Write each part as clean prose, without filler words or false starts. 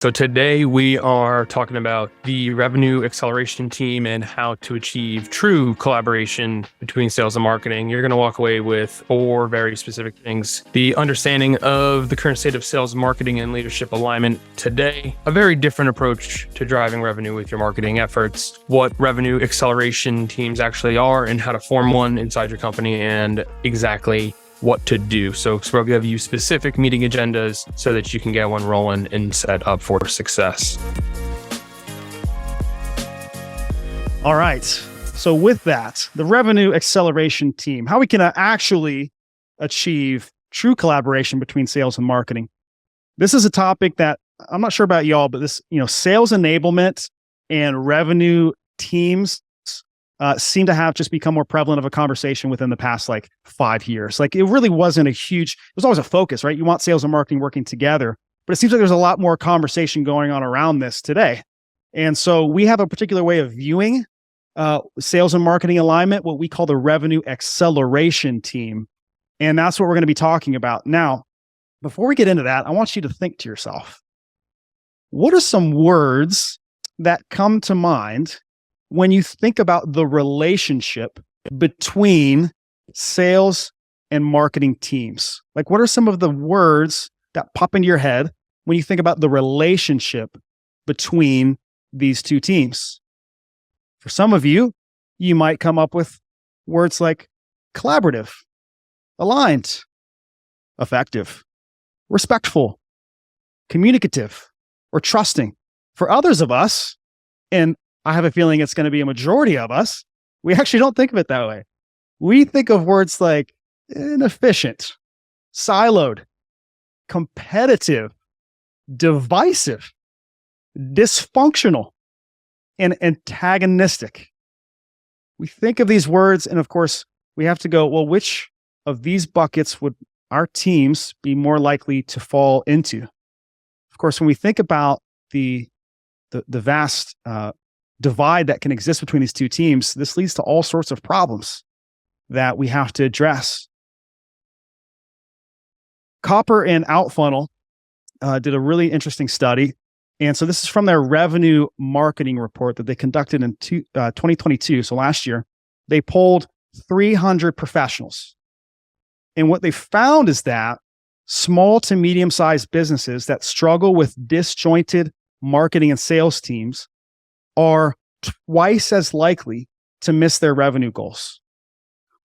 So today we are talking about the revenue acceleration team and how to achieve true collaboration between sales and marketing. You're going to walk away with 4 very specific things: the understanding of the current state of sales, marketing, and leadership alignment today, a very different approach to driving revenue with your marketing efforts, what revenue acceleration teams actually are and how to form one inside your company, and exactly what to do. So we'll give you specific meeting agendas so that you can get one rolling and set up for success. All right. So with that, the revenue acceleration team, how we can actually achieve true collaboration between sales and marketing. This is a topic that I'm not sure about y'all, but this, sales enablement and revenue teams seem to have just become more prevalent of a conversation within the past 5 years. It really wasn't it was always a focus, right? You want sales and marketing working together, but it seems like there's a lot more conversation going on around this today. And so we have a particular way of viewing sales and marketing alignment, what we call the revenue acceleration team. And that's what we're going to be talking about. Now, before we get into that, I want you to think to yourself, what are some words that come to mind when you think about the relationship between sales and marketing teams? What are some of the words that pop into your head when you think about the relationship between these two teams? For some of you, you might come up with words like collaborative, aligned, effective, respectful, communicative, or trusting. For others of us, and I have a feeling it's going to be a majority of us, we actually don't think of it that way. We think of words like inefficient, siloed, competitive, divisive, dysfunctional, and antagonistic. We think of these words, and of course, we have to go, well, which of these buckets would our teams be more likely to fall into? Of course, when we think about the vast divide that can exist between these two teams, this leads to all sorts of problems that we have to address. Copper and Outfunnel did a really interesting study. And so this is from their revenue marketing report that they conducted in 2022. So last year, they polled 300 professionals. And what they found is that small to medium-sized businesses that struggle with disjointed marketing and sales teams are twice as likely to miss their revenue goals,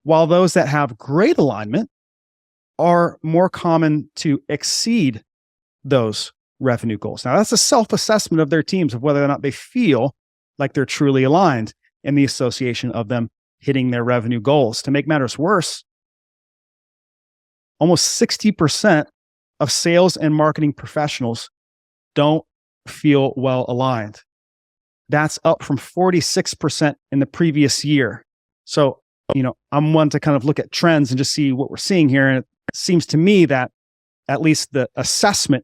while those that have great alignment are more common to exceed those revenue goals. Now, that's a self-assessment of their teams of whether or not they feel like they're truly aligned in the association of them hitting their revenue goals. To make matters worse, almost 60% of sales and marketing professionals don't feel well aligned. That's up from 46% in the previous year. So, I'm one to kind of look at trends and just see what we're seeing here. And it seems to me that at least the assessment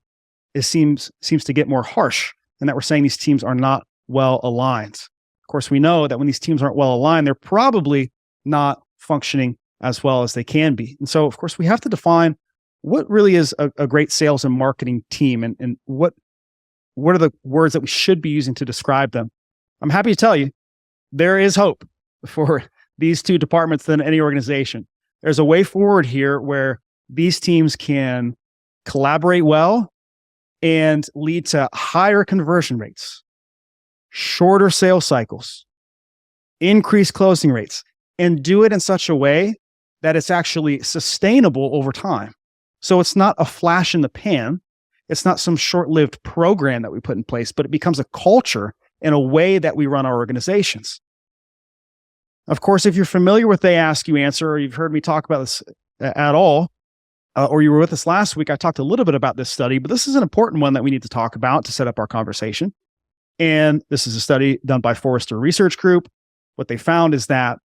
seems to get more harsh, and that we're saying these teams are not well aligned. Of course, we know that when these teams aren't well aligned, they're probably not functioning as well as they can be. And so, of course, we have to define what really is a great sales and marketing team, and what are the words that we should be using to describe them. I'm happy to tell you there is hope for these two departments than any organization. There's a way forward here where these teams can collaborate well and lead to higher conversion rates, shorter sales cycles, increased closing rates, and do it in such a way that it's actually sustainable over time. So it's not a flash in the pan. It's not some short-lived program that we put in place, but it becomes a culture and a way that we run our organizations. Of course, if you're familiar with They Ask You Answer, or you've heard me talk about this at all, or you were with us last week, I talked a little bit about this study, but this is an important one that we need to talk about to set up our conversation. And this is a study done by Forrester Research Group. What they found is that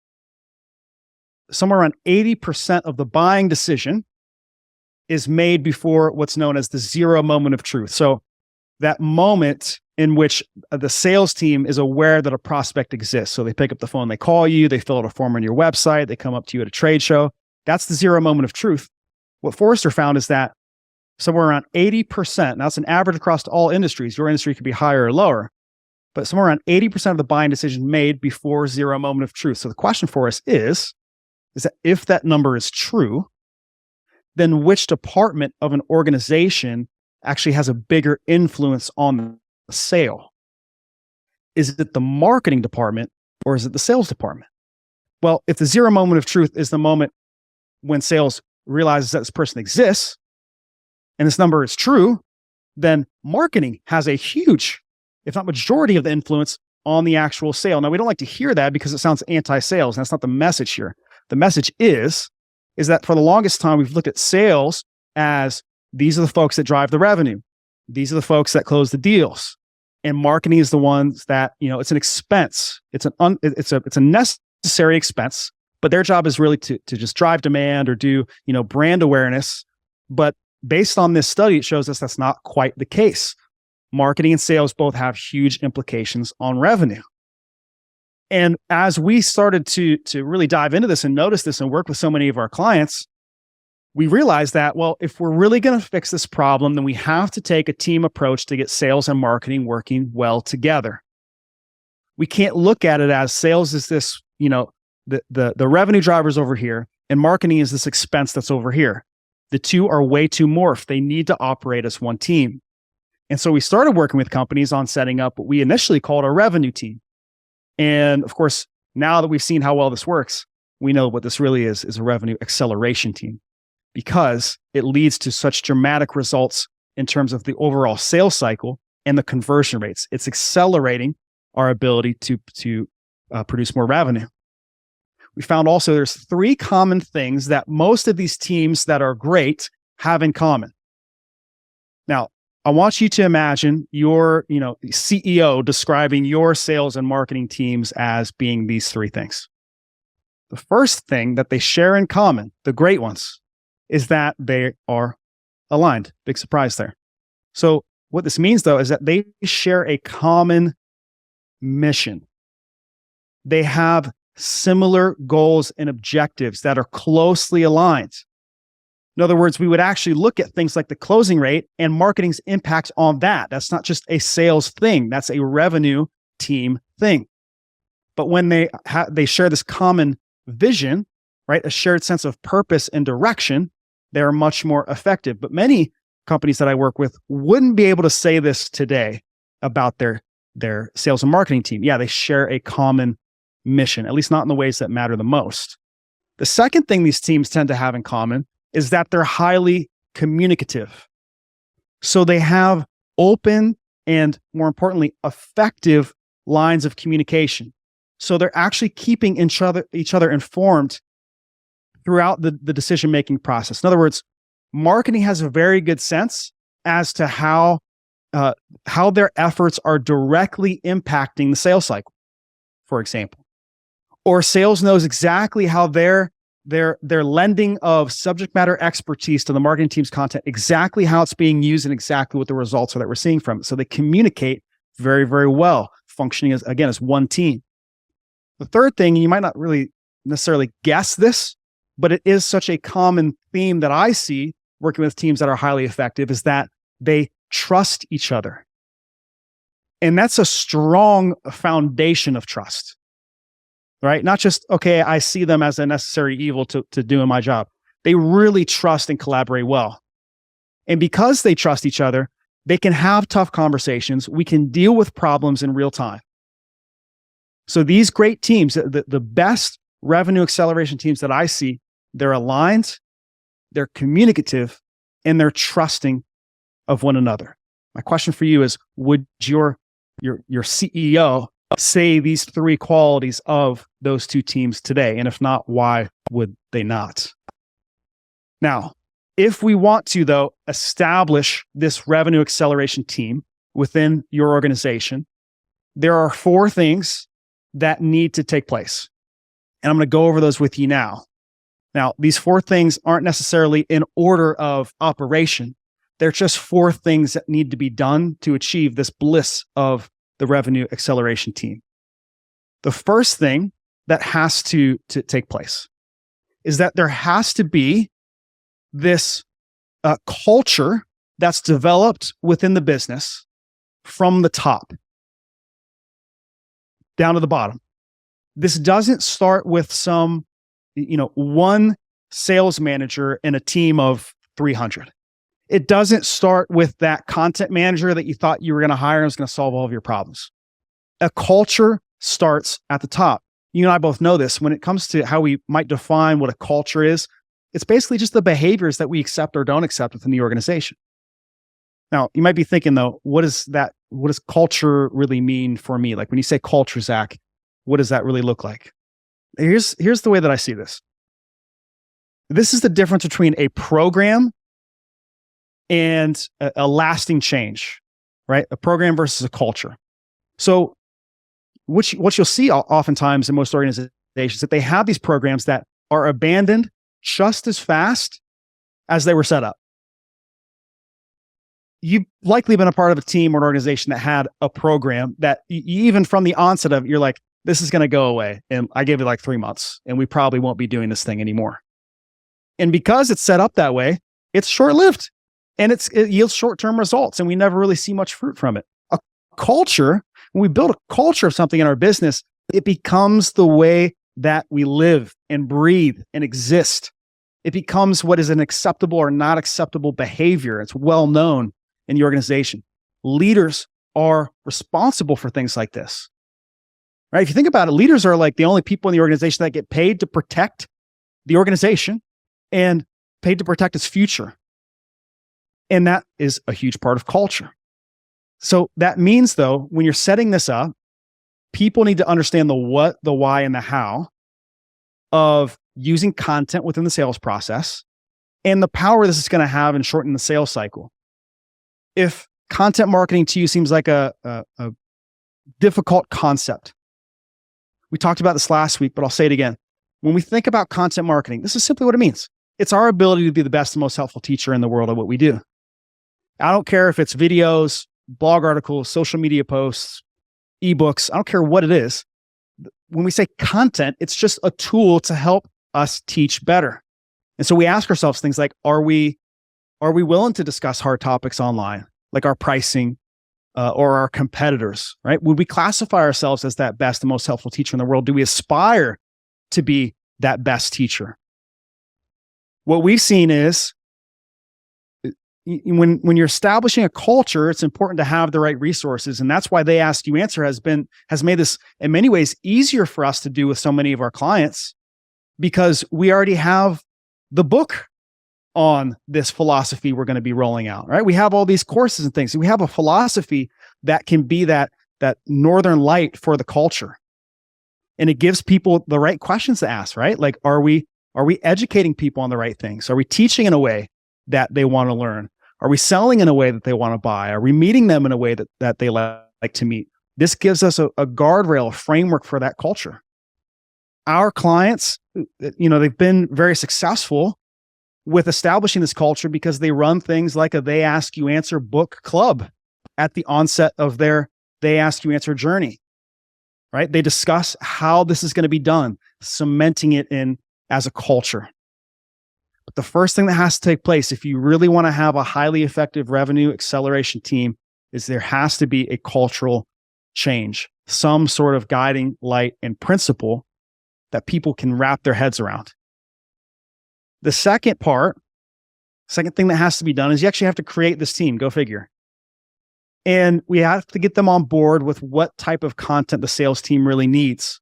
somewhere around 80% of the buying decision is made before what's known as the 0 moment of truth. So that moment in which the sales team is aware that a prospect exists. So they pick up the phone, they call you, they fill out a form on your website, they come up to you at a trade show. That's the 0 moment of truth. What Forrester found is that somewhere around 80%. Now, it's an average across all industries. Your industry could be higher or lower, but somewhere around 80% of the buying decision made before zero moment of truth. So the question for us is that if that number is true, then which department of an organization actually has a bigger influence on the sale? Is it the marketing department or is it the sales department? Well, if the zero moment of truth is the moment when sales realizes that this person exists and this number is true, then marketing has a huge, if not majority of the influence on the actual sale. Now, we don't like to hear that because it sounds anti-sales, and that's not the message here. The message is that for the longest time, we've looked at sales as these are the folks that drive the revenue. These are the folks that close the deals. And marketing is the ones that, it's an expense. It's a necessary expense, but their job is really to just drive demand or do, brand awareness. But based on this study, it shows us that's not quite the case. Marketing and sales both have huge implications on revenue. And as we started to really dive into this and notice this and work with so many of our clients, we realized that, well, if we're really going to fix this problem, then we have to take a team approach to get sales and marketing working well together. We can't look at it as sales is this, the revenue drivers over here and marketing is this expense that's over here. The two are way too morphed. They need to operate as one team. And so we started working with companies on setting up what we initially called a revenue team. And of course, now that we've seen how well this works, we know what this really is a revenue acceleration team, because it leads to such dramatic results in terms of the overall sales cycle and the conversion rates. It's accelerating our ability to produce more revenue. We found also there's 3 common things that most of these teams that are great have in common. Now, I want you to imagine your, CEO describing your sales and marketing teams as being these 3 things. The first thing that they share in common, the great ones, is that they are aligned. Big surprise there. So what this means, though, is that they share a common mission. They have similar goals and objectives that are closely aligned. In other words, we would actually look at things like the closing rate and marketing's impact on that. That's not just a sales thing. That's a revenue team thing. But when they share this common vision, right, a shared sense of purpose and direction, they're much more effective. But many companies that I work with wouldn't be able to say this today about their sales and marketing team. Yeah, they share a common mission, at least not in the ways that matter the most. The second thing these teams tend to have in common is that they're highly communicative. So they have open and, more importantly, effective lines of communication. So they're actually keeping each other informed throughout the decision-making process. In other words, marketing has a very good sense as to how their efforts are directly impacting the sales cycle, for example. Or sales knows exactly how their lending of subject matter expertise to the marketing team's content, exactly how it's being used and exactly what the results are that we're seeing from it. So they communicate very, very well, functioning as one team. The third thing, you might not really necessarily guess this, but it is such a common theme that I see working with teams that are highly effective, is that they trust each other. And that's a strong foundation of trust. Right? Not just, okay, I see them as a necessary evil to doing my job. They really trust and collaborate well. And because they trust each other, they can have tough conversations. We can deal with problems in real time. So these great teams, the best revenue acceleration teams that I see, they're aligned, they're communicative, and they're trusting of one another. My question for you is, would your CEO say these 3 qualities of those 2 teams today? And if not, why would they not? Now, if we want to, though, establish this revenue acceleration team within your organization, there are 4 things that need to take place. And I'm going to go over those with you now. Now, these 4 things aren't necessarily in order of operation. They're just 4 things that need to be done to achieve this bliss of the revenue acceleration team. The first thing that has to take place is that there has to be this culture that's developed within the business from the top down to the bottom. This doesn't start with some, one sales manager in a team of 300. It doesn't start with that content manager that you thought you were going to hire and was going to solve all of your problems. A culture starts at the top. You and I both know this. When it comes to how we might define what a culture is, it's basically just the behaviors that we accept or don't accept within the organization. Now, you might be thinking, though, what does culture really mean for me? Like when you say culture, Zach, what does that really look like? Here's the way that I see this. This is the difference between a program and a lasting change, right? A program versus a culture. So what you'll see oftentimes in most organizations, that they have these programs that are abandoned just as fast as they were set up. You've likely been a part of a team or an organization that had a program that even from the onset of it, you're like, this is going to go away. And I gave it like 3 months and we probably won't be doing this thing anymore. And because it's set up that way, it's short-lived and it yields short-term results and we never really see much fruit from it. A culture, when we build a culture of something in our business, it becomes the way that we live and breathe and exist. It becomes what is an acceptable or not acceptable behavior. It's well known in the organization. Leaders are responsible for things like this, right? If you think about it, leaders are like the only people in the organization that get paid to protect the organization and paid to protect its future. And that is a huge part of culture. So that means, though, when you're setting this up, people need to understand the what, the why, and the how of using content within the sales process and the power this is going to have in shortening the sales cycle. If content marketing to you seems like a difficult concept, we talked about this last week, but I'll say it again. When we think about content marketing, this is simply what it means. It's our ability to be the best and most helpful teacher in the world of what we do. I don't care if it's videos, blog articles, social media posts, ebooks. I don't care what it is. When we say content, it's just a tool to help us teach better. And so we ask ourselves things like, are we willing to discuss hard topics online, like our pricing or our competitors, right? Would we classify ourselves as that best and most helpful teacher in the world? Do we aspire to be that best teacher? What we've seen is when you're establishing a culture, it's important to have the right resources. And that's why They Ask You Answer has made this in many ways easier for us to do with so many of our clients, because we already have the book on this philosophy we're going to be rolling out, right? We have all these courses and things. We have a philosophy that can be that northern light for the culture. And it gives people the right questions to ask, right? Like, are we educating people on the right things? Are we teaching in a way that they want to learn? Are we selling in a way that they want to buy? Are we meeting them in a way that they like to meet? This gives us a guardrail, a framework for that culture. Our clients, they've been very successful with establishing this culture because they run things like a They Ask You Answer book club at the onset of their They Ask You Answer journey, right? They discuss how this is going to be done, cementing it in as a culture. But the first thing that has to take place if you really want to have a highly effective revenue acceleration team is there has to be a cultural change, some sort of guiding light and principle that people can wrap their heads around. The second thing that has to be done is you actually have to create this team. Go figure. And we have to get them on board with what type of content the sales team really needs.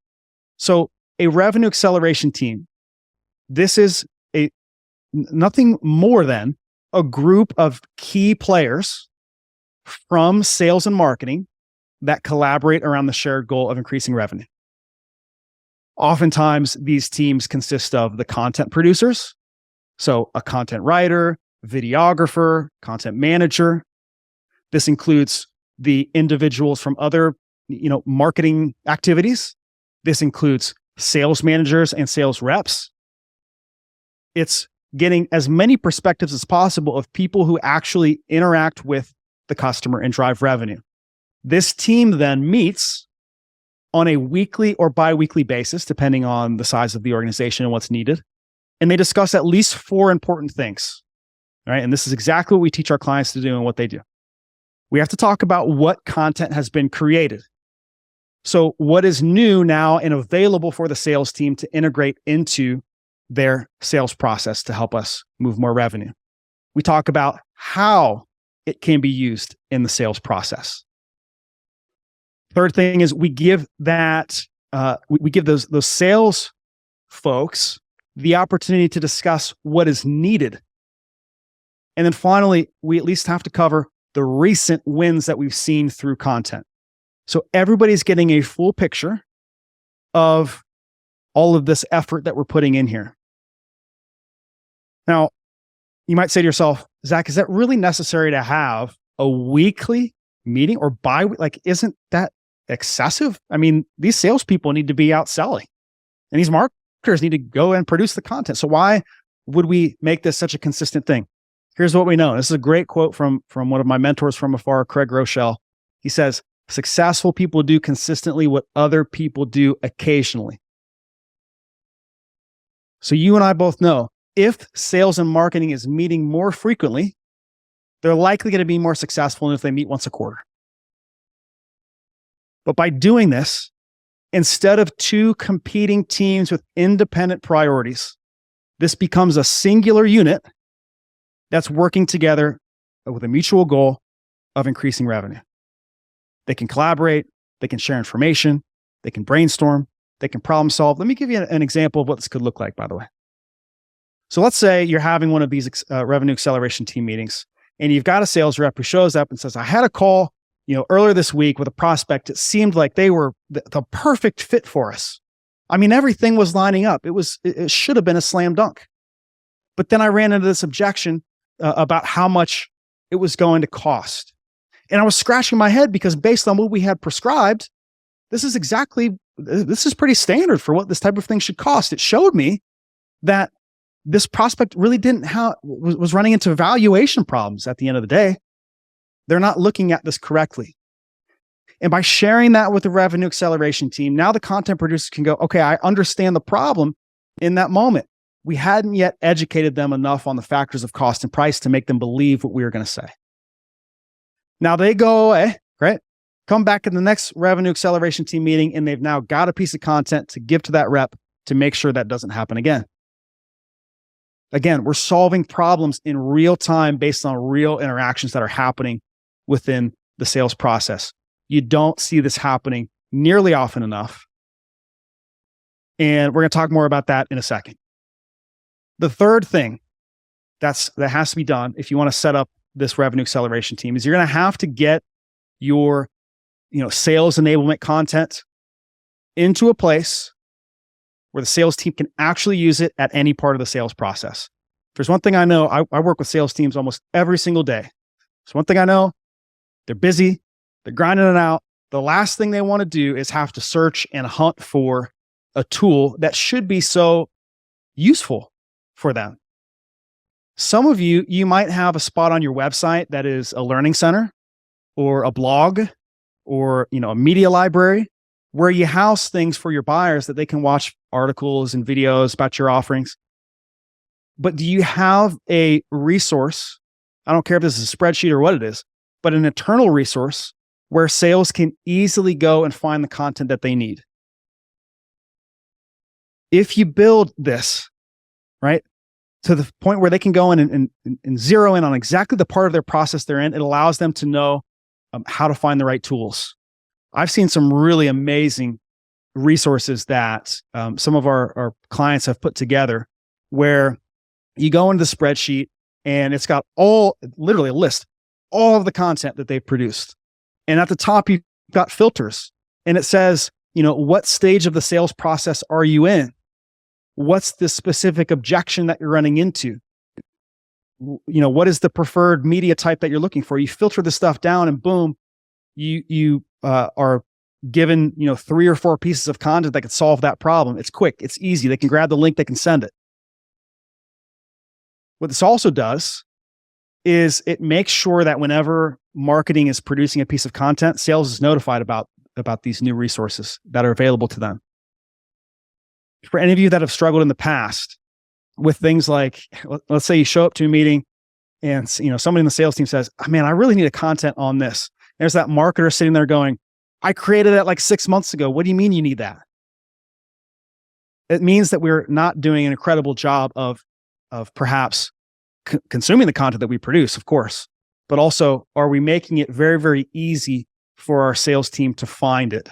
So a revenue acceleration team, this is nothing more than a group of key players from sales and marketing that collaborate around the shared goal of increasing revenue. Oftentimes, these teams consist of the content producers, so a content writer, videographer, content manager. This includes the individuals from other, marketing activities. This includes sales managers and sales reps. It's getting as many perspectives as possible of people who actually interact with the customer and drive revenue. This team then meets on a weekly or bi-weekly basis, depending on the size of the organization and what's needed. And they discuss at least 4 important things. right? And this is exactly what we teach our clients to do and what they do. We have to talk about what content has been created. So what is new now and available for the sales team to integrate into their sales process to help us move more revenue. We talk about how it can be used in the sales process. Third thing is we give that we give those sales folks the opportunity to discuss what is needed. And then finally, we at least have to cover the recent wins that we've seen through content. So everybody's getting a full picture of all of this effort that we're putting in here. Now, you might say to yourself, Zach, is that really necessary to have a weekly meeting or like, isn't that excessive? I mean, these salespeople need to be out selling and these marketers need to go and produce the content. So why would we make this such a consistent thing? Here's what we know. This is a great quote from one of my mentors from afar, Craig Rochelle. He says, successful people do consistently what other people do occasionally. So you and I both know if sales and marketing is meeting more frequently, they're likely going to be more successful than if they meet once a quarter. But by doing this, instead of two competing teams with independent priorities, this becomes a singular unit that's working together with a mutual goal of increasing revenue. They can collaborate, they can share information, they can brainstorm, they can problem solve. Let me give you an example of what this could look like, by the way. So let's say you're having one of these revenue acceleration team meetings, and you've got a sales rep who shows up and says, I had a call, earlier this week with a prospect. It seemed like they were the perfect fit for us. I mean, everything was lining up. It should have been a slam dunk. But then I ran into this objection about how much it was going to cost. And I was scratching my head because based on what we had prescribed, this is pretty standard for what this type of thing should cost. It showed me that this prospect really was running into valuation problems at the end of the day. They're not looking at this correctly. And by sharing that with the revenue acceleration team, now the content producers can go, okay, I understand the problem in that moment. We hadn't yet educated them enough on the factors of cost and price to make them believe what we were going to say. Now they go away, right? Come back in the next revenue acceleration team meeting, and they've now got a piece of content to give to that rep to make sure that doesn't happen again. Again, we're solving problems in real time based on real interactions that are happening within the sales process. You don't see this happening nearly often enough. And we're going to talk more about that in a second. The third thing that has to be done if you want to set up this revenue acceleration team is you're going to have to get your sales enablement content into a place where the sales team can actually use it at any part of the sales process. If there's one thing I know, I work with sales teams almost every single day. There's one thing I know, they're busy, they're grinding it out. The last thing they want to do is have to search and hunt for a tool that should be so useful for them. Some of you might have a spot on your website that is a learning center or a blog or a media library where you house things for your buyers that they can watch articles and videos about your offerings. But do you have a resource? I don't care if this is a spreadsheet or what it is, but an internal resource where sales can easily go and find the content that they need. If you build this, right, to the point where they can go in and zero in on exactly the part of their process they're in, it allows them to know how to find the right tools. I've seen some really amazing resources that some of our clients have put together where you go into the spreadsheet and it's got literally a list, all of the content that they've produced. And at the top, you've got filters and it says, what stage of the sales process are you in? What's the specific objection that you're running into? What is the preferred media type that you're looking for? You filter the stuff down and boom, you are given, 3 or 4 pieces of content that could solve that problem. It's quick, it's easy. They can grab the link, they can send it. What this also does is it makes sure that whenever marketing is producing a piece of content, sales is notified about these new resources that are available to them. For any of you that have struggled in the past with things like, let's say you show up to a meeting and somebody in the sales team says, oh, man, I really need a content on this. There's that marketer sitting there going, I created that like 6 months ago. What do you mean you need that? It means that we're not doing an incredible job of perhaps consuming the content that we produce, of course, but also, are we making it very, very easy for our sales team to find it?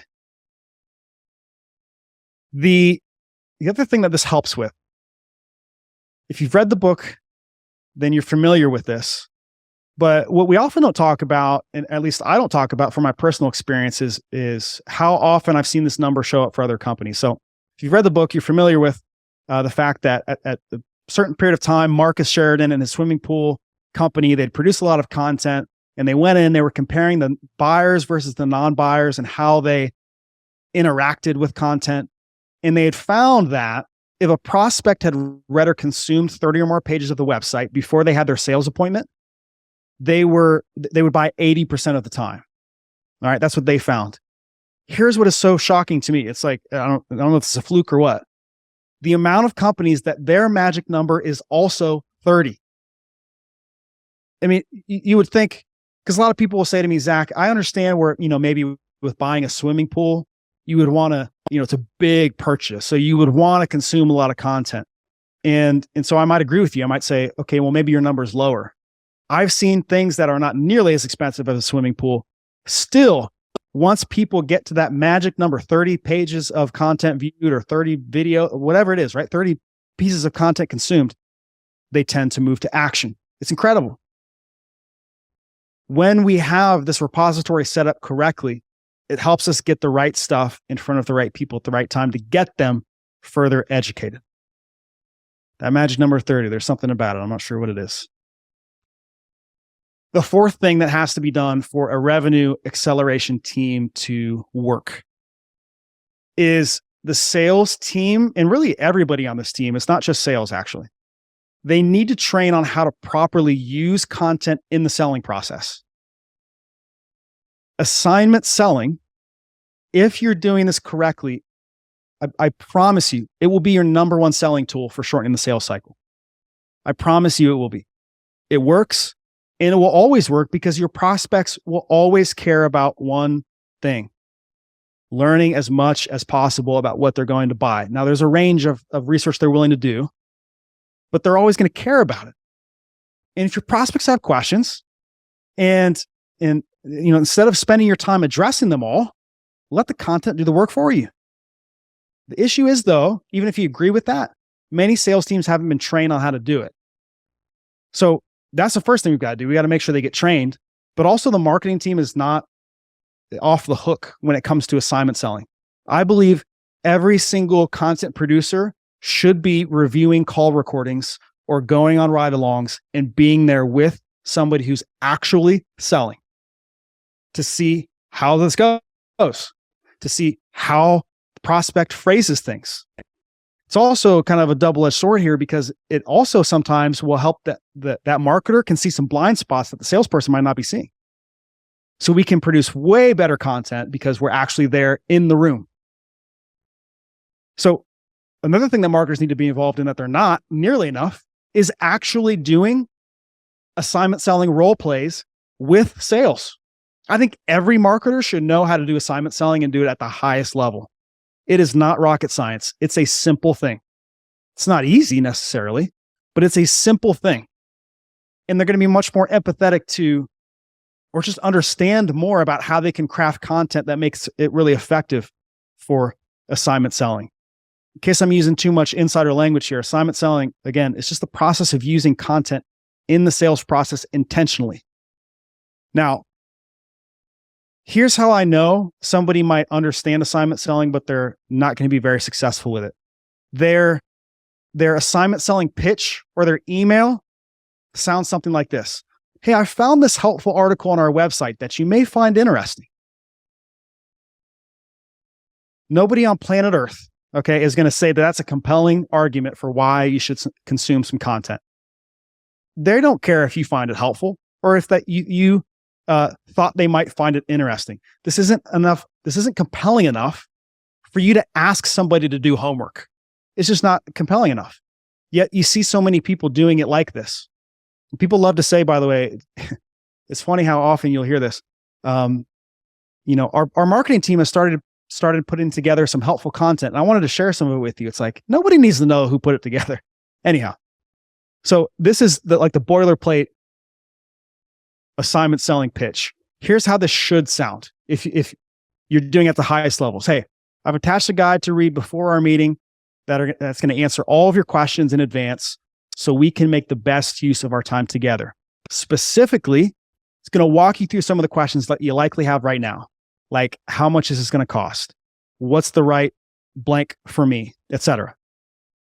The other thing that this helps with, if you've read the book, then you're familiar with this. But what we often don't talk about, and at least I don't talk about from my personal experiences, is how often I've seen this number show up for other companies. So if you've read the book, you're familiar with the fact that at a certain period of time, Marcus Sheridan and his swimming pool company, they'd produced a lot of content, and they went in, they were comparing the buyers versus the non-buyers and how they interacted with content. And they had found that if a prospect had read or consumed 30 or more pages of the website before they had their sales appointment, they would buy 80% of the time. All right, that's what they found. Here's what is so shocking to me. It's like, I don't know if it's a fluke or what. The amount of companies that their magic number is also 30. I mean, you would think, because a lot of people will say to me, Zach, I understand where, maybe with buying a swimming pool, you would want to, it's a big purchase. So you would want to consume a lot of content. And so I might agree with you. I might say, okay, well, maybe your number is lower. I've seen things that are not nearly as expensive as a swimming pool. Still, once people get to that magic number, 30 pages of content viewed or 30 video, whatever it is, right? 30 pieces of content consumed, they tend to move to action. It's incredible. When we have this repository set up correctly, it helps us get the right stuff in front of the right people at the right time to get them further educated. That magic number 30, there's something about it. I'm not sure what it is. The fourth thing that has to be done for a revenue acceleration team to work is the sales team, and really everybody on this team, it's not just sales actually. They need to train on how to properly use content in the selling process. Assignment selling, if you're doing this correctly, I promise you, it will be your number one selling tool for shortening the sales cycle. I promise you it will be. It works, and it will always work because your prospects will always care about one thing: learning as much as possible about what they're going to buy. Now, there's a range of research they're willing to do, but they're always going to care about it. And if your prospects have questions, and instead of spending your time addressing them all, let the content do the work for you. The issue is, though, even if you agree with that, many sales teams haven't been trained on how to do it. So that's the first thing we've got to do. We got to make sure they get trained, but also the marketing team is not off the hook when it comes to assignment selling. I believe every single content producer should be reviewing call recordings or going on ride-alongs and being there with somebody who's actually selling to see how this goes, to see how the prospect phrases things. It's also kind of a double-edged sword here because it also sometimes will help that marketer can see some blind spots that the salesperson might not be seeing. So we can produce way better content because we're actually there in the room. So another thing that marketers need to be involved in that they're not nearly enough is actually doing assignment selling role plays with sales. I think every marketer should know how to do assignment selling and do it at the highest level. It is not rocket science. It's a simple thing. It's not easy necessarily, but it's a simple thing. And they're going to be much more empathetic to, or just understand more about how they can craft content that makes it really effective for assignment selling. In case I'm using too much insider language here, assignment selling, again, it's just the process of using content in the sales process intentionally. Now, here's how I know somebody might understand assignment selling, but they're not going to be very successful with it. Their assignment selling pitch or their email sounds something like this. Hey, I found this helpful article on our website that you may find interesting. Nobody on planet Earth, okay, is going to say that that's a compelling argument for why you should consume some content. They don't care if you find it helpful or if that you thought they might find it interesting. This isn't enough. This isn't compelling enough for you to ask somebody to do homework. It's just not compelling enough. Yet you see so many people doing it like this. People love to say, by the way, it's funny how often you'll hear this. Our marketing team has started putting together some helpful content. And I wanted to share some of it with you. It's like, nobody needs to know who put it together. Anyhow, so this is the boilerplate assignment selling pitch. Here's how this should sound if you're doing it at the highest levels. Hey, I've attached a guide to read before our meeting that's going to answer all of your questions in advance so we can make the best use of our time together. Specifically, it's going to walk you through some of the questions that you likely have right now. Like, how much is this going to cost? What's the right blank for me, etc.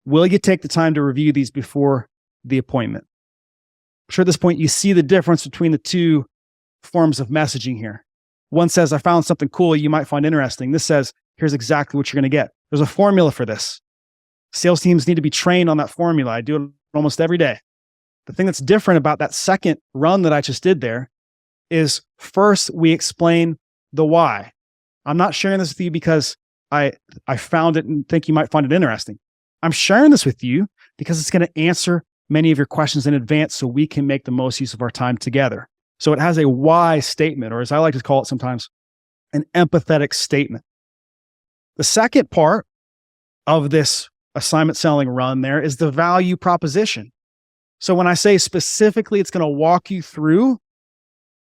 Will you take the time to review these before the appointment? I'm sure at this point you see the difference between the two forms of messaging here. One says, I found something cool you might find interesting. This says, here's exactly what you're going to get. There's a formula for this. Sales teams need to be trained on that formula. I do it almost every day. The thing that's different about that second run that I just did there is first we explain the why. I'm not sharing this with you because I found it and think you might find it interesting. I'm sharing this with you because it's going to answer many of your questions in advance so we can make the most use of our time together. So it has a why statement, or as I like to call it sometimes, an empathetic statement. The second part of this assignment selling run there is the value proposition. So when I say specifically, it's going to walk you through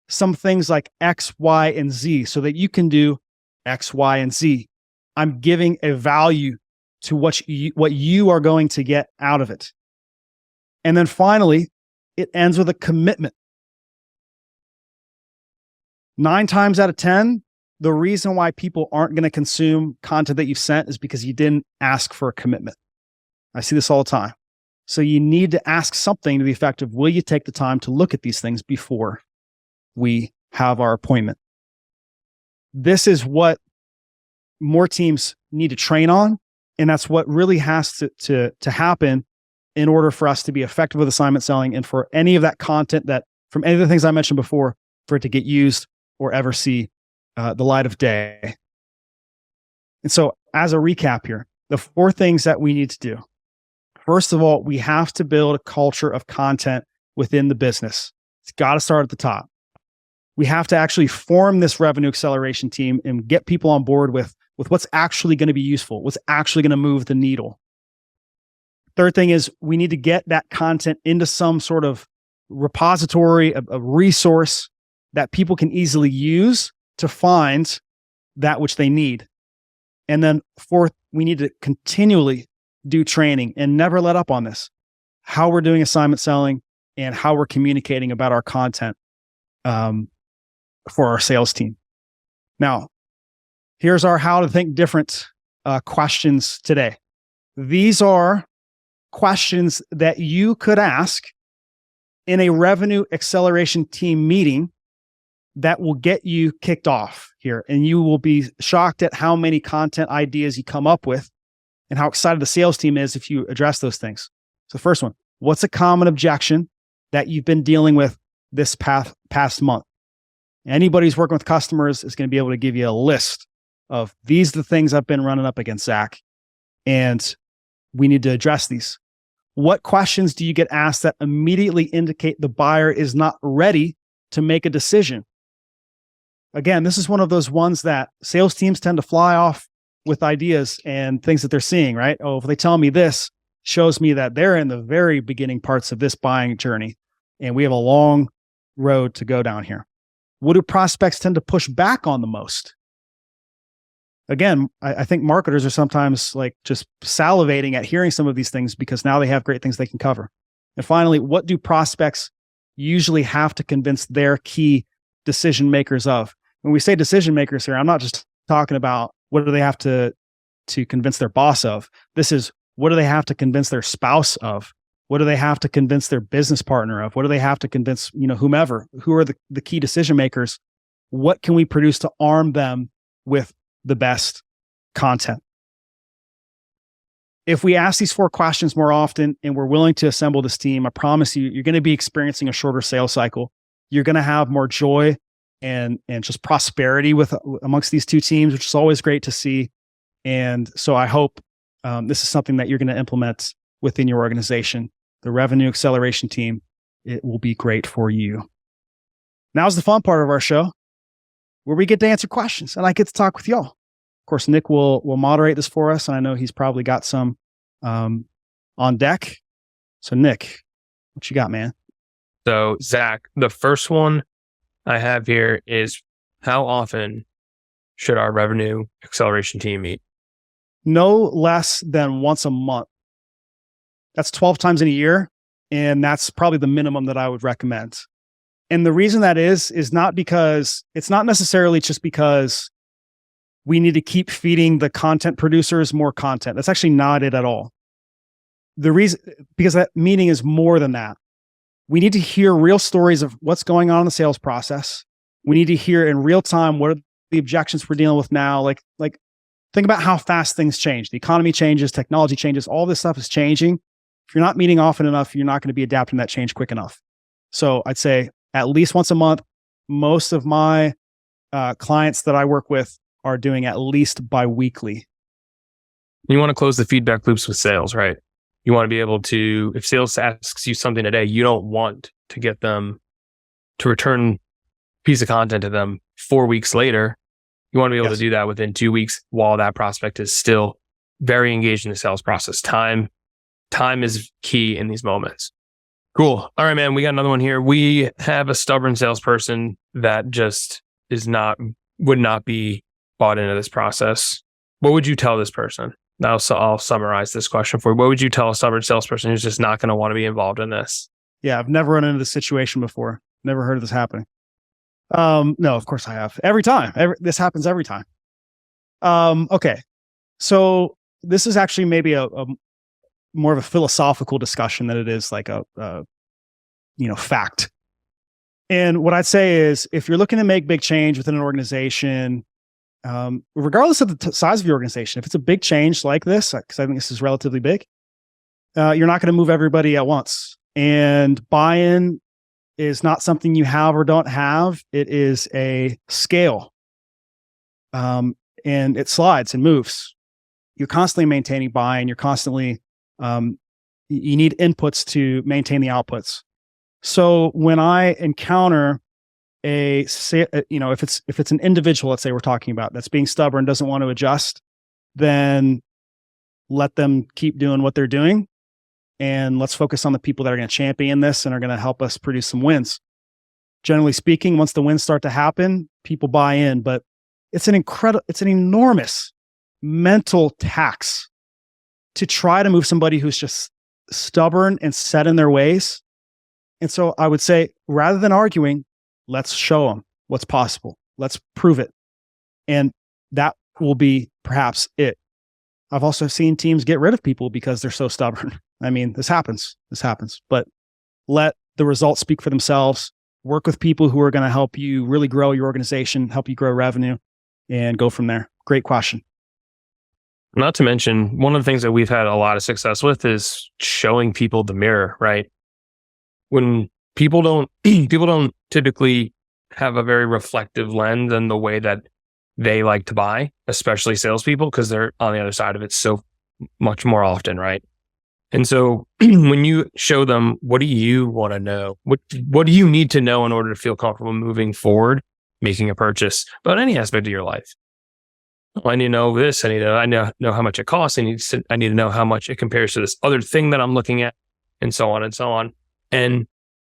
some things like X, Y, and Z so that you can do X, Y, and Z. I'm giving a value to what you are going to get out of it. And then finally, it ends with a commitment. 9 times out of 10, the reason why people aren't going to consume content that you've sent is because you didn't ask for a commitment. I see this all the time. So you need to ask something to the effect of, will you take the time to look at these things before we have our appointment? This is what more teams need to train on. And that's what really has to happen in order for us to be effective with assignment selling and for any of that content that from any of the things I mentioned before, for it to get used or ever see the light of day. And so as a recap here, the 4 things that we need to do. First of all, we have to build a culture of content within the business. It's got to start at the top. We have to actually form this revenue acceleration team and get people on board with what's actually going to be useful, what's actually going to move the needle. Third thing is we need to get that content into some sort of repository, a resource that people can easily use to find that which they need. And then fourth, we need to continually do training and never let up on this. How we're doing assignment selling and how we're communicating about our content for our sales team. Now, here's our how to think different questions today. These are questions that you could ask in a revenue acceleration team meeting that will get you kicked off here. And you will be shocked at how many content ideas you come up with and how excited the sales team is if you address those things. So the first one, what's a common objection that you've been dealing with this past month? Anybody who's working with customers is going to be able to give you a list of these are the things I've been running up against, Zach, and we need to address these. What questions do you get asked that immediately indicate the buyer is not ready to make a decision? Again, this is one of those ones that sales teams tend to fly off with ideas and things that they're seeing, right? Oh, if they tell me this, shows me that they're in the very beginning parts of this buying journey, and we have a long road to go down here. What do prospects tend to push back on the most? Again, I think marketers are sometimes like just salivating at hearing some of these things because now they have great things they can cover. And finally, what do prospects usually have to convince their key decision makers of? When we say decision makers here, I'm not just talking about what do they have to convince their boss of. This is what do they have to convince their spouse of? What do they have to convince their business partner of? What do they have to convince, whomever? Who are the key decision makers? What can we produce to arm them with the best content? If we ask these 4 questions more often and we're willing to assemble this team, I promise you're going to be experiencing a shorter sales cycle. You're going to have more joy and just prosperity amongst these 2 teams, which is always great to see. And so I hope this is something that you're going to implement within your organization, the revenue acceleration team. it will be great for you. Now's the fun part of our show where we get to answer questions and I get to talk with y'all. Of course, Nick will moderate this for us. And I know he's probably got some on deck. So Nick, what you got, man? So Zach, the first one I have here is, how often should our revenue acceleration team meet? No less than once a month. That's 12 times in a year. And that's probably the minimum that I would recommend. And the reason that is not because it's not necessarily just because we need to keep feeding the content producers more content. That's actually not it at all. The reason, because that meaning is more than that. We need to hear real stories of what's going on in the sales process. We need to hear in real time what are the objections we're dealing with now. Like think about how fast things change. The economy changes, technology changes, all this stuff is changing. If you're not meeting often enough, you're not going to be adapting to that change quick enough. So I'd say at least once a month. Most of my clients that I work with are doing at least bi-weekly. You want to close the feedback loops with sales, right? You want to be able to, if sales asks you something today, you don't want to get them to return a piece of content to them 4 weeks later. You want to be able to do that within 2 weeks while that prospect is still very engaged in the sales process. Time is key in these moments. Cool. All right, man. We got another one here. We have a stubborn salesperson that just would not be bought into this process. What would you tell this person? Now, so I'll summarize this question for you. What would you tell a stubborn salesperson who's just not going to want to be involved in this? Yeah, I've never run into this situation before. Never heard of this happening. No, of course I have. Every time. This happens every time. Okay. So this is actually maybe a more of a philosophical discussion than it is like a fact. And what I'd say is, if you're looking to make big change within an organization, regardless of the size of your organization, if it's a big change like this, because I think this is relatively big, you're not going to move everybody at once. And buy-in is not something you have or don't have. It is a scale. And it slides and moves. You're constantly maintaining buy-in. You're constantly, you need inputs to maintain the outputs. So when I encounter if it's an individual, let's say we're talking about, that's being stubborn, doesn't want to adjust, then let them keep doing what they're doing. And let's focus on the people that are going to champion this and are going to help us produce some wins. Generally speaking, once the wins start to happen, people buy in, but it's an enormous mental tax to try to move somebody who's just stubborn and set in their ways. And so I would say, rather than arguing, let's show them what's possible. Let's prove it. And that will be perhaps it. I've also seen teams get rid of people because they're so stubborn. I mean, this happens, but let the results speak for themselves. Work with people who are going to help you really grow your organization, help you grow revenue, and go from there. Great question. Not to mention, one of the things that we've had a lot of success with is showing people the mirror, right? When people don't typically have a very reflective lens in the way that they like to buy, especially salespeople, because they're on the other side of it so much more often, right? And so when you show them, what do you want to know? What do you need to know in order to feel comfortable moving forward, making a purchase about any aspect of your life? Oh, I need to know this. I need to know how much it costs. I need to know how much it compares to this other thing that I'm looking at, and so on and so on. And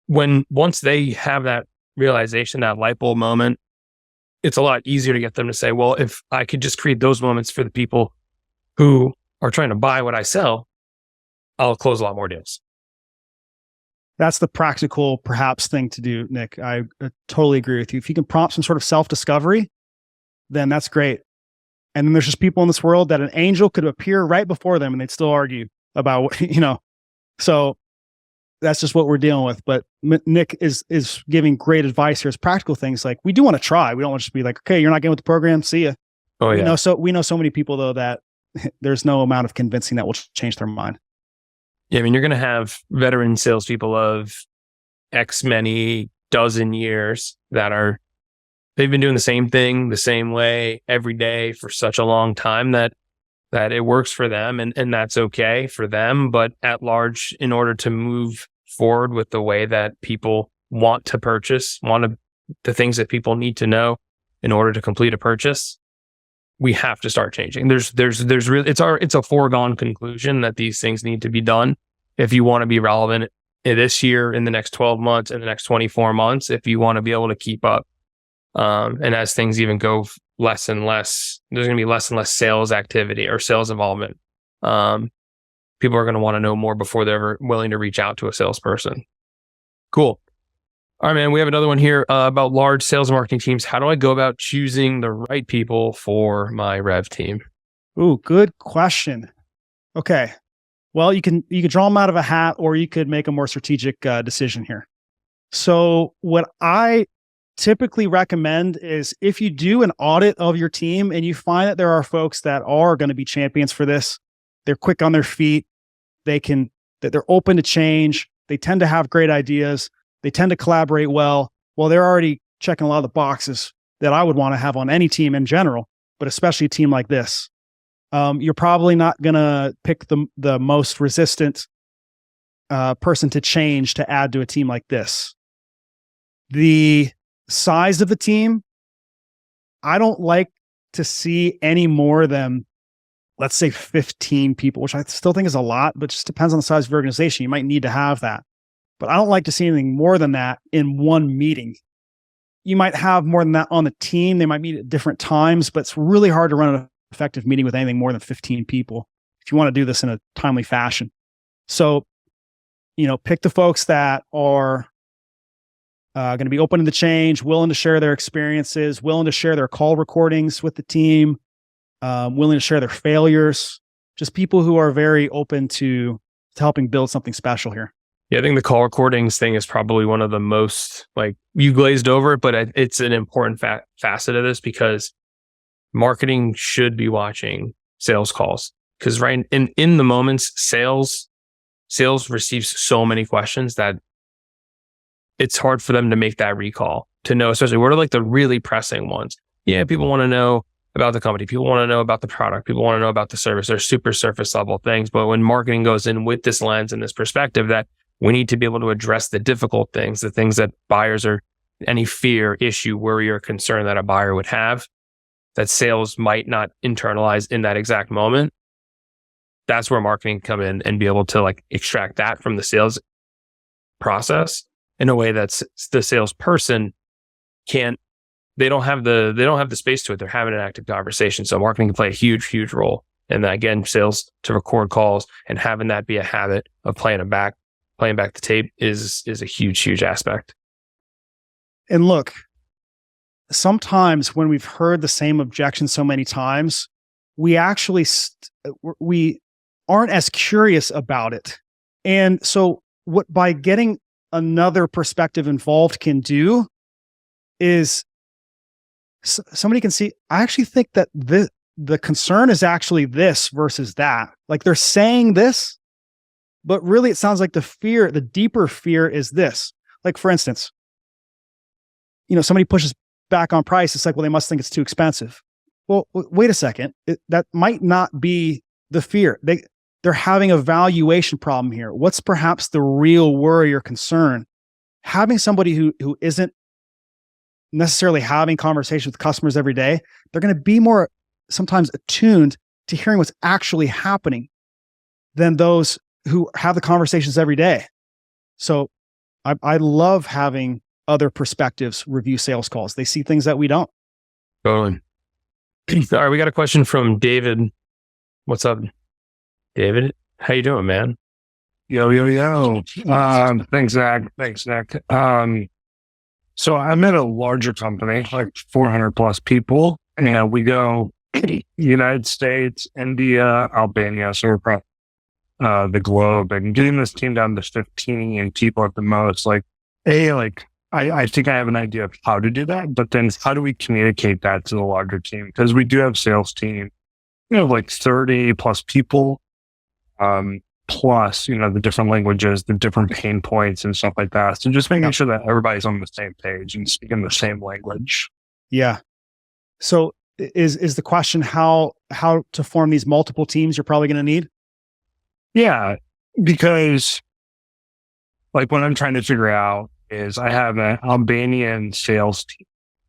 once they have that realization, that light bulb moment, it's a lot easier to get them to say, well, if I could just create those moments for the people who are trying to buy what I sell, I'll close a lot more deals. That's the practical, perhaps, thing to do, Nick. I totally agree with you. If you can prompt some sort of self-discovery, then that's great. And then there's just people in this world that an angel could appear right before them and they'd still argue about, so that's just what we're dealing with. But Nick is giving great advice here as practical things. Like, we do want to try. We don't want to just be like, okay, you're not getting with the program. See ya. Oh, yeah. We know so many people though, that there's no amount of convincing that will change their mind. Yeah. I mean, you're going to have veteran salespeople of X many dozen years they've been doing the same thing the same way every day for such a long time that it works for them, and that's okay for them. But at large, in order to move forward with the way that people want to purchase, the things that people need to know in order to complete a purchase, we have to start changing. There's really, it's a foregone conclusion that these things need to be done if you want to be relevant this year, in the next 12 months, in the next 24 months, if you want to be able to keep up. And as things even go less and less, there's going to be less and less sales activity or sales involvement. People are going to want to know more before they're ever willing to reach out to a salesperson. Cool. All right, man, we have another one here about large sales and marketing teams. How do I go about choosing the right people for my rev team? Ooh, good question. Okay. Well, you could draw them out of a hat, or you could make a more strategic decision here. So what I typically recommend is, if you do an audit of your team and you find that there are folks that are going to be champions for this, they're quick on their feet, that they're open to change, they tend to have great ideas, they tend to collaborate well. Well, they're already checking a lot of the boxes that I would want to have on any team in general, but especially a team like this. You're probably not going to pick the most resistant person to change to add to a team like this. The size of the team, I don't like to see any more than, let's say, 15 people, which I still think is a lot, but just depends on the size of your organization. You might need to have that. But I don't like to see anything more than that in one meeting. You might have more than that on the team. They might meet at different times, but it's really hard to run an effective meeting with anything more than 15 people if you want to do this in a timely fashion. So, pick the folks that are going to be open to the change, willing to share their experiences, willing to share their call recordings with the team, willing to share their failures, just people who are very open to helping build something special here. Yeah, I think the call recordings thing is probably one of the most, you glazed over it, but it's an important facet of this, because marketing should be watching sales calls. Because right in the moments, sales receives so many questions that it's hard for them to make that recall, to know, especially what are the really pressing ones. Yeah, people want to know about the company. People want to know about the product. People want to know about the service. They're super surface level things. But when marketing goes in with this lens and this perspective that we need to be able to address the difficult things, the things that buyers are, any fear, issue, worry, or concern that a buyer would have, that sales might not internalize in that exact moment. That's where marketing come in and be able to extract that from the sales process in a way that's the salesperson they don't have the space to it. They're having an active conversation. So marketing can play a huge, huge role. And then again, sales to record calls and having that be a habit of playing back the tape is a huge, huge aspect. And look, sometimes when we've heard the same objection so many times, we actually we aren't as curious about it. And so what by getting another perspective involved can do is somebody can see, I actually think that the concern is actually this versus that. They're saying this, but really it sounds like the deeper fear is this. For instance, somebody pushes back on price. It's well, they must think it's too expensive. Well, wait a second. That might not be the fear. They're having a valuation problem here. What's perhaps the real worry or concern? Having somebody who isn't necessarily having conversations with customers every day, they're going to be more sometimes attuned to hearing what's actually happening than those who have the conversations every day. So I love having other perspectives review sales calls. They see things that we don't. Totally. All right, we got a question from David. What's up, David? How you doing, man? Yo. Thanks, Zach. So I'm at a larger company, 400 plus people, and we go United States, India, Albania, so we're across the globe, and getting this team down to 15 people at the most. I think I have an idea of how to do that, but then how do we communicate that to the larger team? Because we do have sales team, 30 plus people, plus, the different languages, the different pain points and stuff like that. So just making sure that everybody's on the same page and speaking the same language. Yeah. So is the question how to form these multiple teams you're probably going to need? Yeah, because like what I'm trying to figure out is I have an Albanian sales team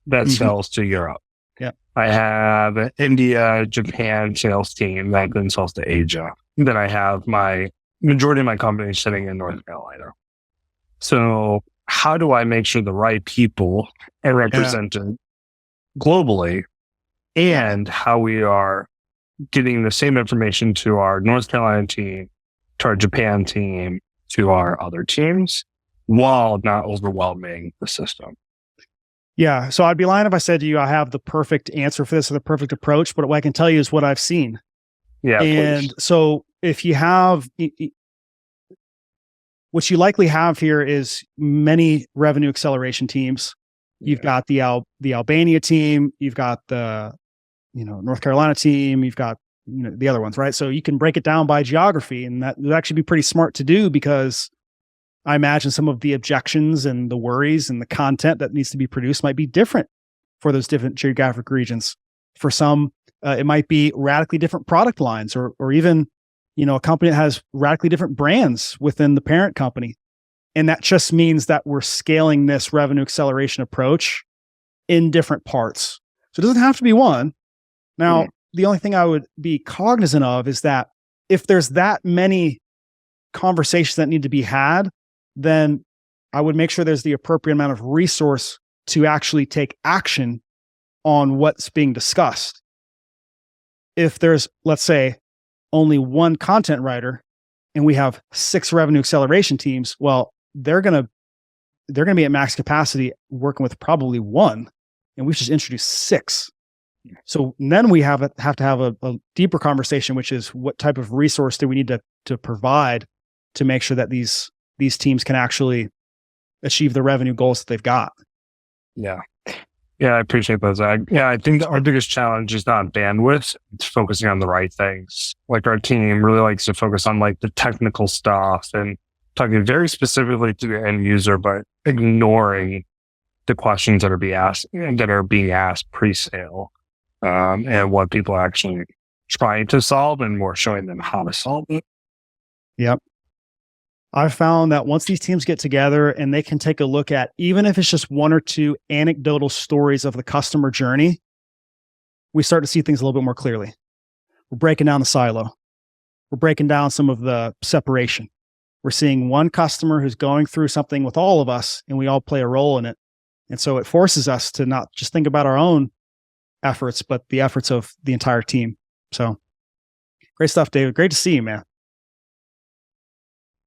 that sells to Europe. Yeah. I have an India, Japan sales team that then sells to Asia. Then I have my majority of my company sitting in North Carolina. So how do I make sure the right people are represented globally, and how we are getting the same information to our North Carolina team, to our Japan team, to our other teams, while not overwhelming the system? Yeah. So I'd be lying if I said to you, I have the perfect answer for this or the perfect approach, but what I can tell you is what I've seen. Yeah. And please. so if you have, what you likely have here is many revenue acceleration teams. You've got the Albania team, you've got the, North Carolina team, you've got, the other ones, right? So you can break it down by geography, and that would actually be pretty smart to do, because I imagine some of the objections and the worries and the content that needs to be produced might be different for those different geographic regions. For some, it might be radically different product lines, or even, a company that has radically different brands within the parent company. And that just means that we're scaling this revenue acceleration approach in different parts. So it doesn't have to be one. Now, the only thing I would be cognizant of is that if there's that many conversations that need to be had, then I would make sure there's the appropriate amount of resource to actually take action on what's being discussed. If there's, let's say, only one content writer and we have 6 revenue acceleration teams, well, they're going to be at max capacity working with probably one, and we should introduce 6. So then we have to have a deeper conversation, which is what type of resource do we need to provide to make sure that these teams can actually achieve the revenue goals that they've got. Yeah. Yeah, I appreciate that, Zach. Yeah, I think that our biggest challenge is not bandwidth. It's focusing on the right things. Like, our team really likes to focus on like the technical stuff and talking very specifically to the end user, but ignoring the questions that are being asked pre-sale, and what people are actually trying to solve, and more showing them how to solve it. Yep. I've found that once these teams get together and they can take a look at, even if it's just 1 or 2 anecdotal stories of the customer journey, we start to see things a little bit more clearly. We're breaking down the silo. We're breaking down some of the separation. We're seeing one customer who's going through something with all of us, and we all play a role in it. And so it forces us to not just think about our own efforts, but the efforts of the entire team. So great stuff, David. Great to see you, man.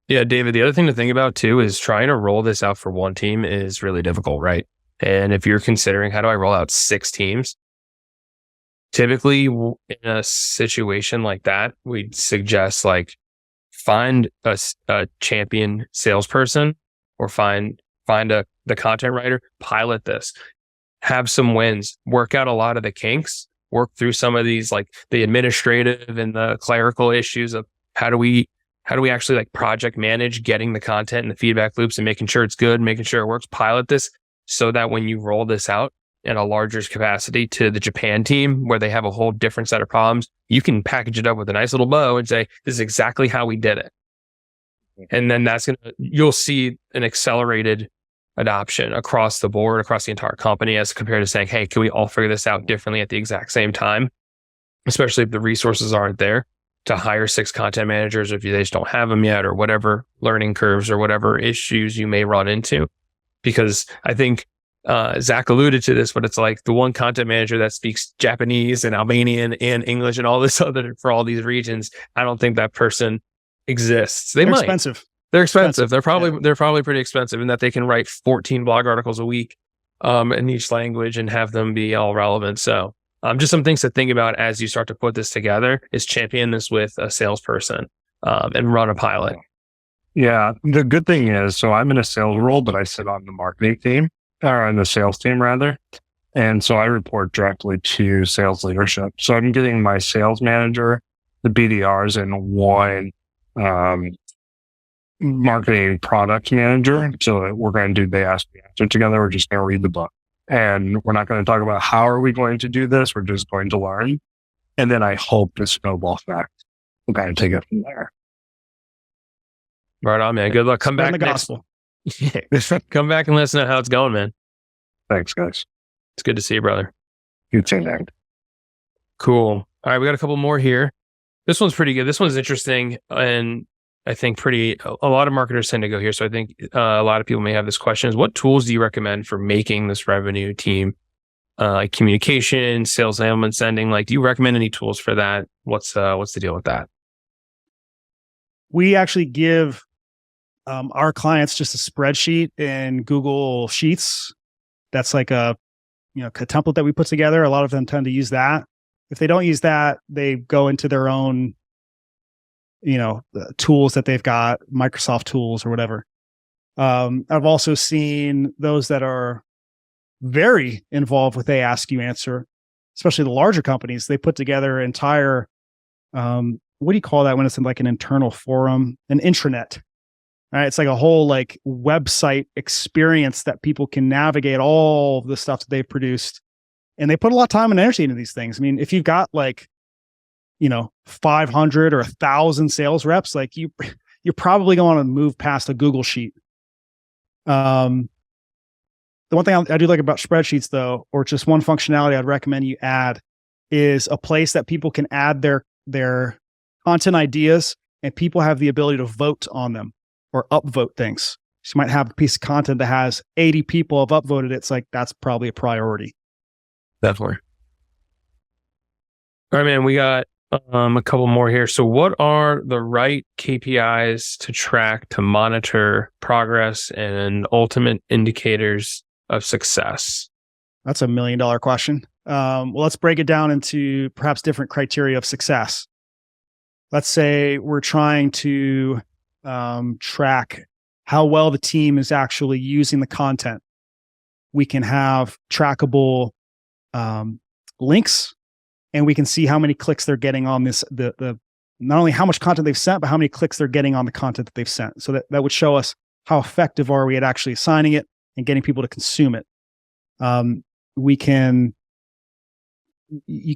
Yeah, David, the other thing to think about too is trying to roll this out for one team is really difficult, right? And if you're considering, how do I roll out 6 teams? Typically in a situation like that, we'd suggest like find a champion salesperson, or find the content writer, pilot this, have some wins, work out a lot of the kinks, work through some of these, like the administrative and the clerical issues of how do we actually like project manage getting the content and the feedback loops and making sure it's good, making sure it works, pilot this, so that when you roll this out in a larger capacity to the Japan team, where they have a whole different set of problems, you can package it up with a nice little bow and say, this is exactly how we did it. And then you'll see an accelerated adoption across the board, across the entire company, as compared to saying, hey, can we all figure this out differently at the exact same time? Especially if the resources aren't there to hire 6 content managers, if they just don't have them yet, or whatever learning curves or whatever issues you may run into. Because I think Zach alluded to this, but it's like the one content manager that speaks Japanese and Albanian and English and all this other for all these regions. I don't think that person exists. They're expensive. They're expensive. They're probably pretty expensive, in that they can write 14 blog articles a week in each language and have them be all relevant. So just some things to think about as you start to put this together is champion this with a salesperson and run a pilot. Yeah. The good thing is, so I'm in a sales role, but I sit on the marketing team, or on the sales team rather. And so I report directly to sales leadership. So I'm getting my sales manager, the BDRs, and one marketing product manager. So we're going to do the ask the answer together. We're just going to read the book. And we're not going to talk about how are we going to do this. We're just going to learn. And then I hope the snowball effect will kind of take it from there. Right on, man. Good luck. Come Spreading back the next. gospel. Come back and let us know how it's going, man. Thanks, guys. It's good to see you, brother. You too, Nick. Cool. All right, we got a couple more here. This one's pretty good. This one's interesting, and I think a lot of marketers tend to go here. So I think a lot of people may have this question: is what tools do you recommend for making this revenue team, like communication, sales enablement, sending? Like, do you recommend any tools for that? What's the deal with that? We actually give our clients just a spreadsheet in Google Sheets. That's like a template that we put together. A lot of them tend to use that. If they don't use that, they go into their own, tools that they've got, Microsoft tools or whatever. I've also seen those that are very involved with They Ask You Answer, especially the larger companies. They put together entire, what do you call that when it's in like an internal forum, an intranet? All right, it's like a whole like website experience that people can navigate all the stuff that they've produced. And they put a lot of time and energy into these things. I mean, if you've got like, 500 or 1,000 sales reps, like you're probably going to move past a Google sheet. The one thing I do like about spreadsheets though, or just one functionality I'd recommend you add, is a place that people can add their content ideas, and people have the ability to vote on them or upvote things. So you might have a piece of content that has 80 people have upvoted it. It's like, that's probably a priority. Definitely. All right, man, we got a couple more here. So what are the right KPIs to track to monitor progress and ultimate indicators of success? That's $1 million question. Well, let's break it down into perhaps different criteria of success. Let's say we're trying to track how well the team is actually using the content. We can have trackable links, and we can see how many clicks they're getting on this, the not only how much content they've sent, but how many clicks they're getting on the content that they've sent. So that would show us how effective are we at actually assigning it and getting people to consume it. You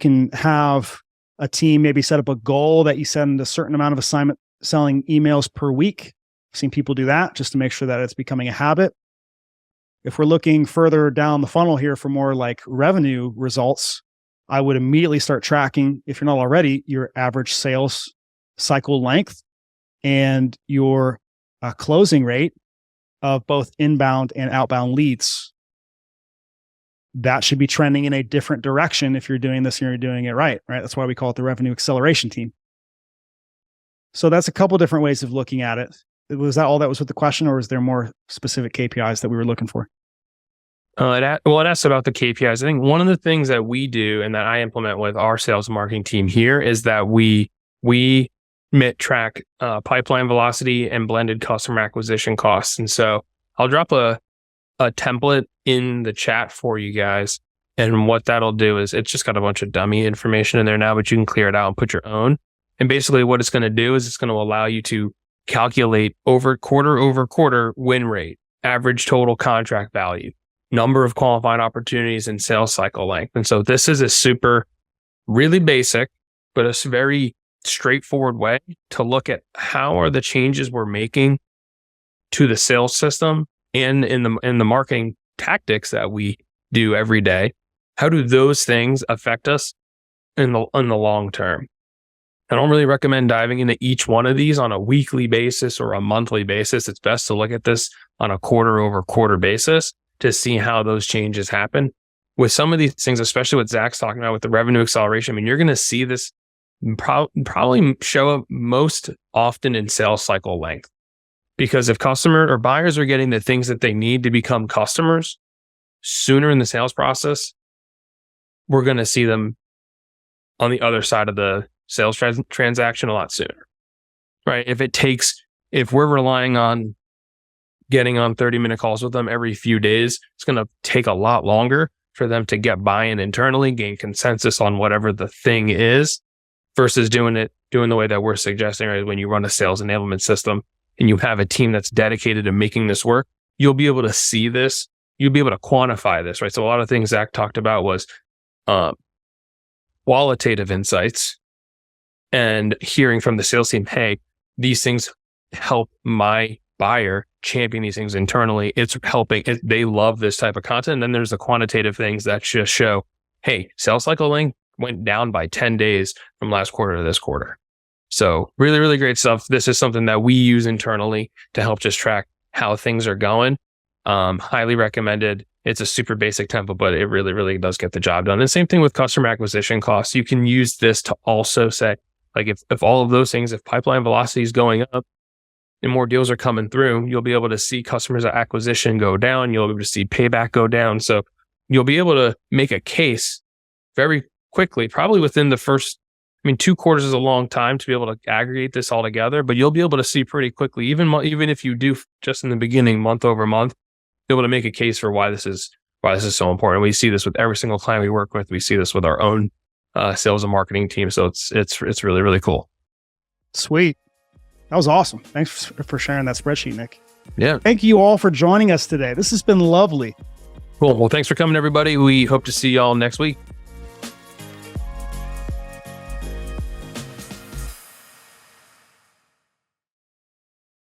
can have a team maybe set up a goal that you send a certain amount of assignment selling emails per week. I've seen people do that just to make sure that it's becoming a habit. If we're looking further down the funnel here for more like revenue results, I would immediately start tracking, if you're not already, your average sales cycle length and your closing rate of both inbound and outbound leads. That should be trending in a different direction if you're doing this and you're doing it right? That's why we call it the revenue acceleration team. So that's a couple different ways of looking at it. Was that all that was with the question, or is there more specific KPIs that we were looking for? It asks about the KPIs. I think one of the things that we do and that I implement with our sales and marketing team here is that we track pipeline velocity and blended customer acquisition costs. And so I'll drop a template in the chat for you guys. And what that'll do is it's just got a bunch of dummy information in there now, but you can clear it out and put your own. And basically what it's going to do is it's going to allow you to calculate over quarter win rate, average total contract value, number of qualified opportunities, and sales cycle length. And so this is a really basic, but a very straightforward way to look at how are the changes we're making to the sales system and in the marketing tactics that we do every day. How do those things affect us in the long term? I don't really recommend diving into each one of these on a weekly basis or a monthly basis. It's best to look at this on a quarter basis to see how those changes happen. With some of these things, especially what Zach's talking about with the revenue acceleration, I mean, you're going to see this probably show up most often in sales cycle length. Because if customer or buyers are getting the things that they need to become customers sooner in the sales process, we're going to see them on the other side of the sales transaction a lot sooner, right? If we're relying on getting on 30-minute calls with them every few days, it's going to take a lot longer for them to get buy-in internally, gain consensus on whatever the thing is, versus doing the way that we're suggesting, right? When you run a sales enablement system and you have a team that's dedicated to making this work, you'll be able to see this. You'll be able to quantify this, right? So a lot of things Zach talked about was qualitative insights and hearing from the sales team, hey, these things help my buyer champion these things internally. It's helping. They love this type of content. And then there's the quantitative things that just show, hey, sales cycle length went down by 10 days from last quarter to this quarter. So really, really great stuff. This is something that we use internally to help just track how things are going. Highly recommended. It's a super basic template, but it really, really does get the job done. And same thing with customer acquisition costs. You can use this to also say, like, if all of those things, if pipeline velocity is going up and more deals are coming through, you'll be able to see customers acquisition go down. You'll be able to see payback go down. So you'll be able to make a case very quickly, probably within the first, 2 quarters is a long time to be able to aggregate this all together, but you'll be able to see pretty quickly, even if you do just in the beginning, month over month, be able to make a case for why this is so important. We see this with every single client we work with. We see this with our own sales and marketing team. So it's really, really cool. Sweet. That was awesome. Thanks for sharing that spreadsheet, Nick. Yeah. Thank you all for joining us today. This has been lovely. Cool. Well, thanks for coming, everybody. We hope to see y'all next week.